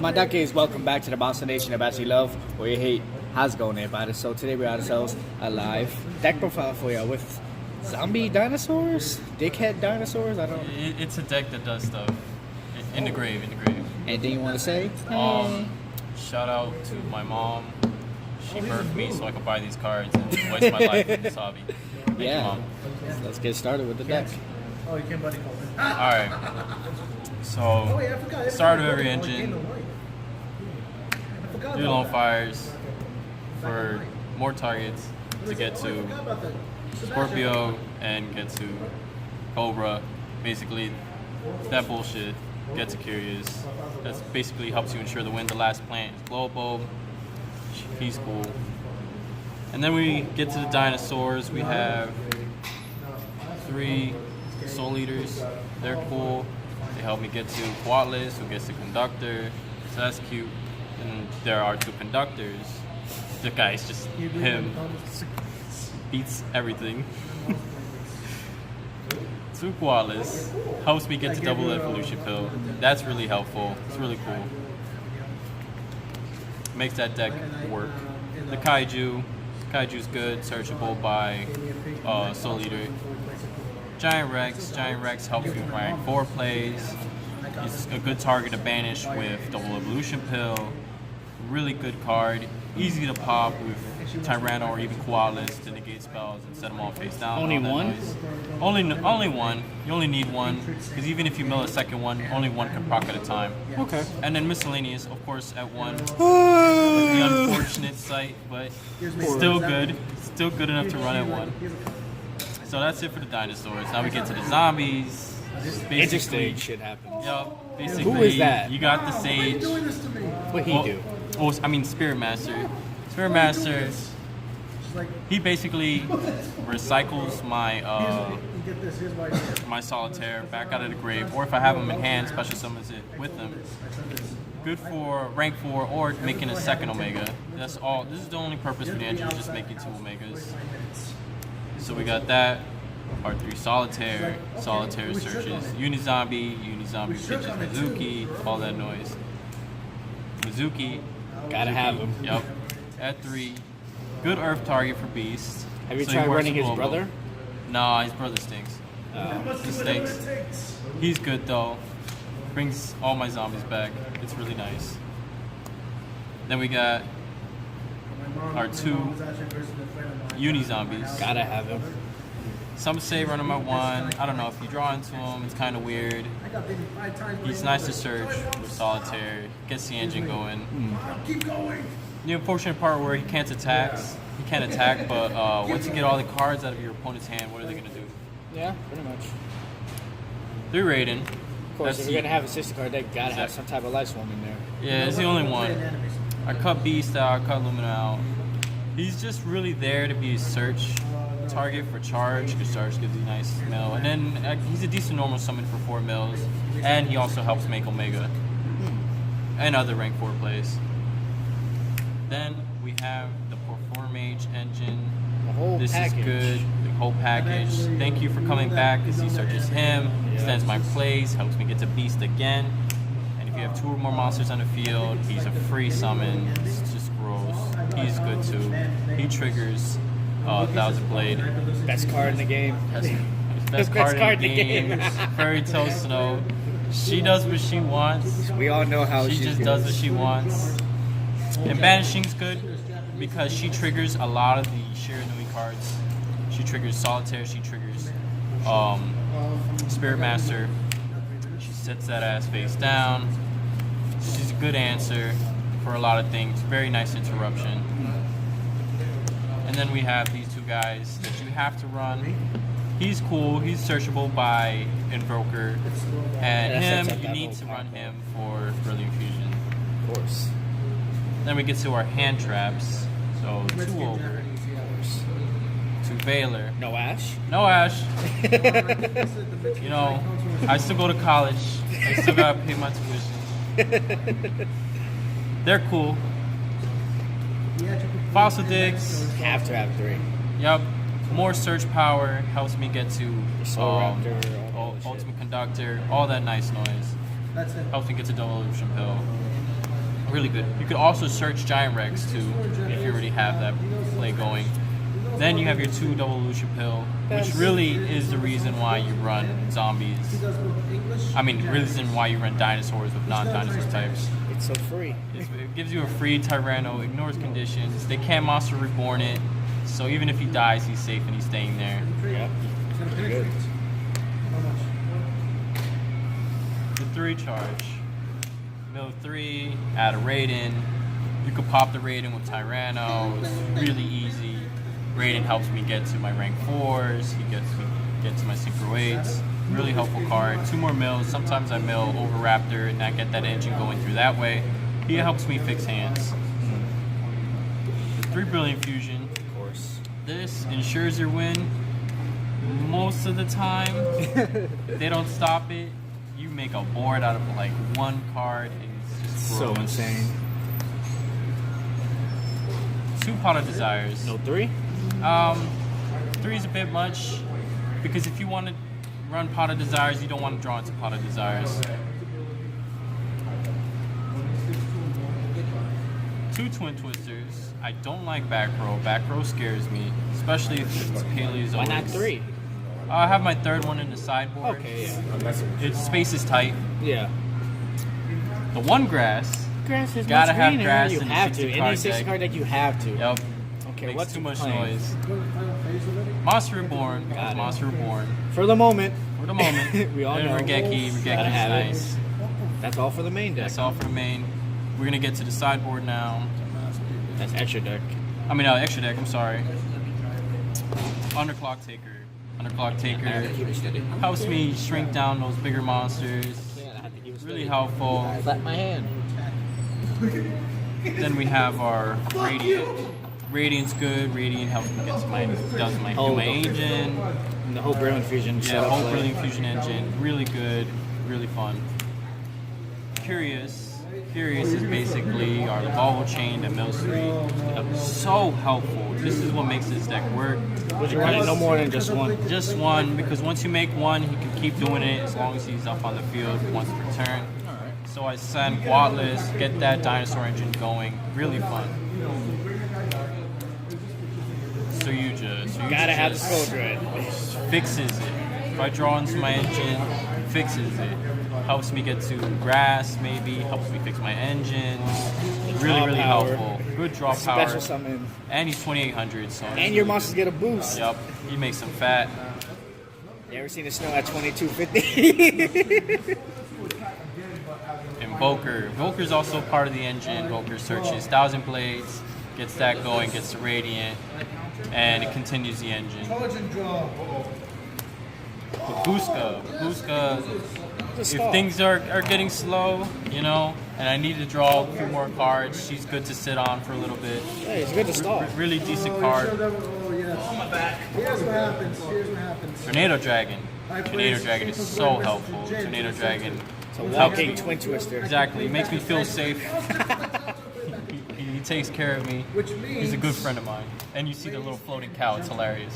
up, my duckies? Welcome back to the Boston Nation of Actually Love, or you hate. How's it going, everybody? So today we got ourselves a live deck profile for you with zombie dinosaurs, dickhead dinosaurs. I don't know. It's a deck that does stuff. In the grave. Anything you want to say? Shout out to my mom. She birthed me so I could buy these cards and waste my life in this hobby. Thank you, Mom. Let's get started with the deck. Oh, you can't buddy call me. Alright. So, start of every engine. Do lone fires for more targets to get to Scorpio and get to Cobra. Basically, that bullshit. Get to Curious. That basically helps you ensure the win. The last plant is Globo. He's cool. And then we get to the dinosaurs. We have 3 Soul Eaters. They're cool. They help me get to Quatless, who gets the Conductor. So that's cute. And there are 2 Conductors. The guy's just him. Beats everything. 2 Quatless. Helps me get to double evolution pill. That's really helpful. It's really cool. Makes that deck work. The Kaiju's good, searchable by Soul Eater. Giant Rex helps you rank 4 plays. He's a good target to banish with double evolution pill. Really good card. Easy to pop with Tyranno or even Koalas to negate spells and set them all face down. Only one? Only one. You only need one, because even if you mill a second one, only one can proc at a time. Okay. And then miscellaneous, of course, at 1. The unfortunate sight, but still good. Still good enough to run at 1. So that's it for the dinosaurs. Now we get to the zombies. Interesting shit happens. Yup. Basically, who is that? You got the Sage. What he do? Oh, I mean Spirit Master. Spirit Master. He basically recycles my my Solitaire back out of the grave, or if I have him in hand, special summons it with him. Good for rank 4 or making a second Omega. That's all. This is the only purpose for the engine, is just making 2 Omegas. So we got that. Part 3 Solitaire searches Uni-Zombie pitches Mizuki, all that noise. Mizuki. Gotta have him. Yep. At 3. Good Earth target for Beast. Have you tried running his brother? Nah, his brother stinks. He stinks. He's good though. Brings all my zombies back. It's really nice. Then we got our 2 Uni-Zombies. Gotta have him. Some say run him at 1. I don't know, if you draw into him, it's kind of weird. He's nice to search with Solitaire. Gets the engine going. The unfortunate part where he can't attack, but once you get all the cards out of your opponent's hand, what are they going to do? Yeah, pretty much. 3 Raiden. Of course, if you're going to have a 60 card deck, gotta have some type of Life Swarm in there. Yeah, it's the only one. I cut Beast out, I cut Lumina out. He's just really there to be a search target for charge, because charge gives you a nice mill. And then he's a decent normal summon for 4 mills. And he also helps make Omega. And other rank 4 plays. Then we have the Performage engine. This package. Is good. The whole package. Thank you for coming back, because he searches him, extends my plays, helps me get to Beast again. And if you have 2 or more monsters on the field, he's a free summon. It's just gross. He's good too. He triggers Thousand Blade. Best card in the game. Best card in the game. Fairy Tale Snow. She does what she wants. We all know how she just does what she wants. And Banishing's good because she triggers a lot of the Shiranui cards. She triggers Solitaire. She triggers Spirit Master. She sets that ass face down. She's a good answer for a lot of things. Very nice interruption. And then we have these 2 guys that you have to run. He's cool. He's searchable by Invoker. And you need to run him for Brilliant Fusion. Of course. Then we get to our hand traps. So 2 Ogre. 2 Veiler. No Ash? No Ash. You know, I still go to college. I still gotta pay my tuition. They're cool. Fossil Digs. Have to have 3. Yep. More search power helps me get to Raptor, Ultimate Conductor, all that nice noise. Helps me get to double evolution pill. Really good. You could also search Giant Rex too, if you already have that play going. Then you have your 2 double Lucia pill, which really is the reason why you run zombies. I mean, the reason why you run dinosaurs with non-dinosaur types. It's so free. It gives you a free Tyranno, ignores conditions. They can't Monster Reborn it, so even if he dies, he's safe and he's staying there. Yep. Good. The 3 charge. Mill 3, add a Raiden. You could pop the Raiden with Tyranno. It's really easy. Raiden helps me get to my rank 4s. He gets me get to my Synchro 8s. Really helpful card. 2 more mills. Sometimes I mill over Raptor and not get that engine going through that way. He helps me fix hands. The 3 Brilliant Fusion. Of course. This ensures your win most of the time. If they don't stop it, you make a board out of like 1 card and it's just So gross. insane. 2 Pot of Desires. No 3? 3 is a bit much because if you want to run Pot of Desires, you don't want to draw into Pot of Desires. 2 Twin Twisters. I don't like back row. Back row scares me, especially if it's Paleozoics. Why not 3? I have my 3rd one in the sideboard. Okay, yeah. Its space is tight. Yeah. The 1 grass. Grass is Gotta much have greener. grass You in the have to. 60 Any card 60 deck. card deck, you have to. Yep. Okay, Makes what's too the much plan? noise. Monster Reborn. Got it. Monster Reborn. For the moment. For the moment. We all And know. Regeki. Gotta Regeki's have it. nice. That's all for the main deck. That's all for the main. We're gonna get to the sideboard now. That's extra deck. I mean, extra deck. I'm sorry. Underclock Taker. Underclock Taker Keep it steady. helps me shrink down those bigger monsters. Yeah, I have to keep it Really steady. helpful. Slap my hand. Then we have our Radiant. Radiant's good. Radiant helps me get to my Oh, my the- engine. And the whole Brilliant Fusion. Yeah, setup whole play. Brilliant Fusion engine. Really good. Really fun. Curious. Curious is basically our Volvo chain that mills 3. So helpful. This is what makes this deck work. Would you run it no more than just 1? Just 1, because once you make 1, he can keep doing it as long as he's up on the field once per turn. So I send Guatless, get that dinosaur engine going. Really fun. So Gotta have the just Skull Dread. fixes it. If I draw into my engine, fixes it. Helps me get to grass, maybe. Helps me fix my engine. Really, Draw really power. helpful. Good draw Special power. summon. And he's 2800, so. And your monsters get a boost. Yup, he makes them fat. You ever seen the snow at 2250? Invoker. Invoker's also part of the engine. Invoker searches 1,000 blades, gets that going, gets the Radiant, and it continues the engine. Intelligent draw. Babushka. Babushka, if stall. things are getting slow, you know, and I need to draw a few more cards, she's good to sit on for a little bit. Hey, it's good to stall. Really decent Oh, card. yes. On my back. Here's what happens. Here's what happens. Tornado Dragon. Tornado Dragon is so helpful. Tornado Dragon It's a helps walking me. Twin Twister. Exactly. It makes me feel safe. He takes care of me. Which means He's a good friend of mine. And you see the little floating cow. It's hilarious.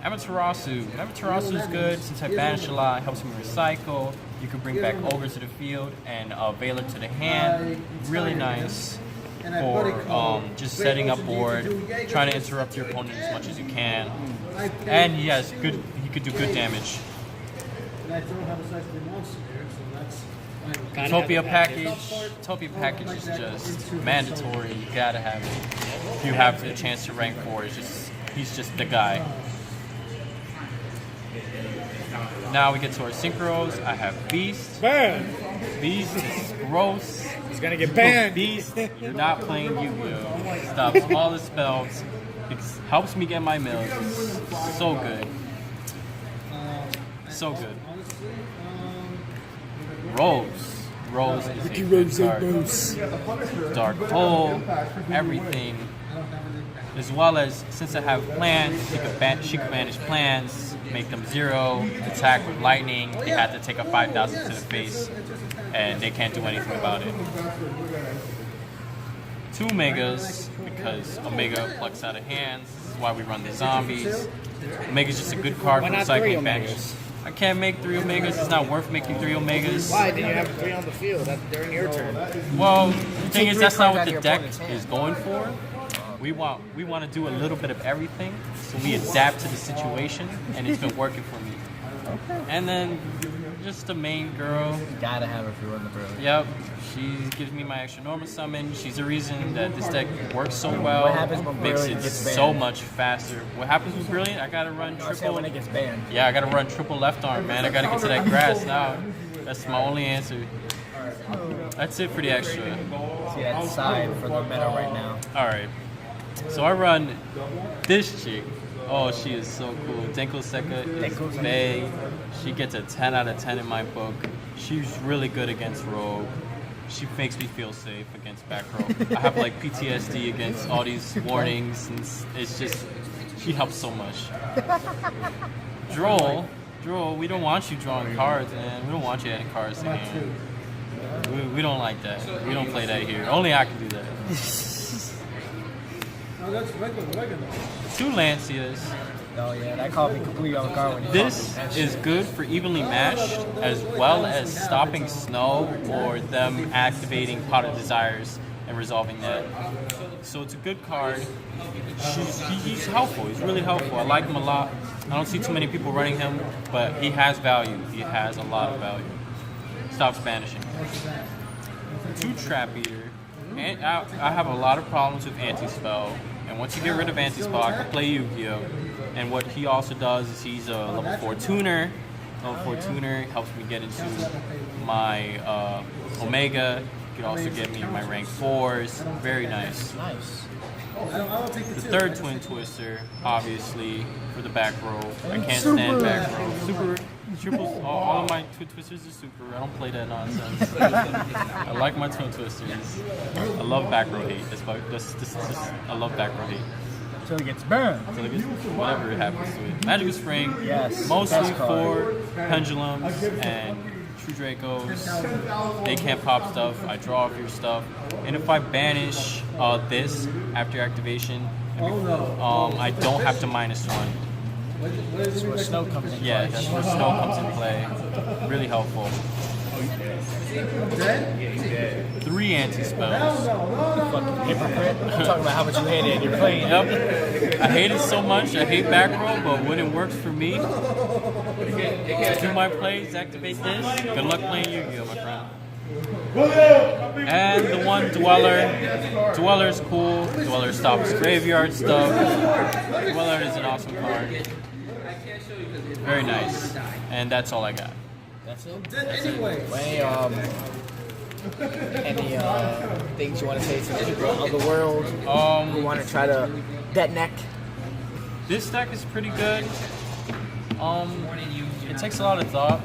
Amaterasu. Amaterasu is good since I banish a lot. Helps me recycle. You can bring back Ogre to the field and Veiler to the hand. Really nice for just setting up board, trying to interrupt your opponent as much as you can. And he has good. He could do good damage. And I don't have a size 3 monster here, so that's fine. Gotta Utopia have the package. Utopia package is just mandatory. You gotta have it. If you have the chance to rank 4, he's just the guy. Now we get to our synchros. I have Beast. Burn! Beast is gross. He's gonna get banned. Beast, you're not playing Yu-Gi-Oh. Stops all the spells. It helps me get my mills. It's so good. So good. Rose. Rose is a good card. Dark Hole, everything. As well as, since I have plans, she could banish plans, make them 0, attack with lightning. They had to take a 5,000 to the face, and they can't do anything about it. 2 Omegas, because Omega plucks out of hands. This is why we run the zombies. Omega's just a good card Why for not 3 recycling banish. Omegas? I can't make 3 Omegas. It's not worth making 3 Omegas. Why did you have 3 on the field during your turn? Well, the thing is, that's not what the your deck opponent's hand. is going for. We want to do a little bit of everything, so we adapt to the situation, and it's been working for me. And then just the main girl. You gotta have her if you run the brilliant. Yep, she gives me my extra normal summon. She's the reason that this deck works so well. What happens when makes Brilliant it gets so banned? much faster. What happens with Brilliant? I gotta run I said triple. when it gets banned. Yeah, I gotta run triple left arm, man. I gotta get to that grass now. That's my only answer. That's it for the extra. See that side for the meta right now. All right. So I run this chick. Oh, she is so cool. Denko Seka is bae. She gets a 10 out of 10 in my book. She's really good against rogue. She makes me feel safe against back row. I have like PTSD against all these warnings, and it's just, she helps so much. Droll, we don't want you drawing cards, man. We don't want you adding cards to hand. We don't like that. We don't play that here. Only I can do that. No, that's regular. 2 Lancias. Oh yeah, that caught me completely off guard when you This called me. is good for evenly matched, as well as stopping snow or them activating Pot of Desires and resolving that. So it's a good card. He's helpful. He's really helpful. I like him a lot. I don't see too many people running him, but he has value. He has a lot of value. Stops banishing. 2 Trap Eater. And I have a lot of problems with anti-spell. And once you get rid of anti-spell, I can play Yu-Gi-Oh! And what he also does is he's a level 4 tuner. Level 4 tuner helps me get into my Omega. He can also get me my rank 4s. Very nice. Nice. The third Twin Twister, obviously, for the back row. I can't stand back row. Super, triples, all of my Twin Twisters are super. I don't play that nonsense. I like my Twin Twisters. I love back row hate. I love back row hate. Until it gets burned. So whatever happens to it. Magical Spring, Yes, mostly best card. for pendulums and True Dracos. They can't pop stuff. I draw off your stuff. And if I banish this after activation, I don't have to -1. That's where snow comes in. Yeah, that's where snow comes in play. Really helpful. 3 anti-spells. Fucking hypocrite. I'm talking about how much you hate it and you're playing it. Yep. I hate it so much. I hate back row, but when it works for me, to do my plays, activate this. Good luck playing Yu-Gi-Oh, my friend. And the 1 Dweller. Dweller's cool. Dweller stops graveyard stuff. Dweller is an awesome card. Very nice. And that's all I got. That's it. Any things you want to say to the people of the world who want to try to bet neck? This deck is pretty good. It takes a lot of thought.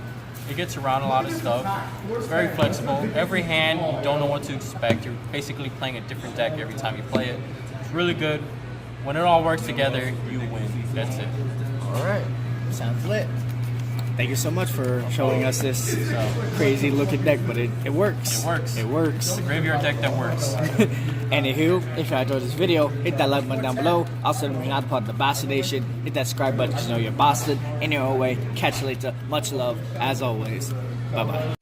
It gets around a lot of stuff. It's very flexible. Every hand, you don't know what to expect. You're basically playing a different deck every time you play it. It's really good. When it all works together, you win. That's it. All right. Sounds lit. Thank you so much for showing us this crazy looking deck, but it works. It works. It works. It's a graveyard deck that works. Anywho, if you enjoyed this video, hit that like button down below. Also, if you're not part of the Boston Nation, hit that subscribe button because you know you're Boston. In your own way, catch you later. Much love, as always. Bye-bye.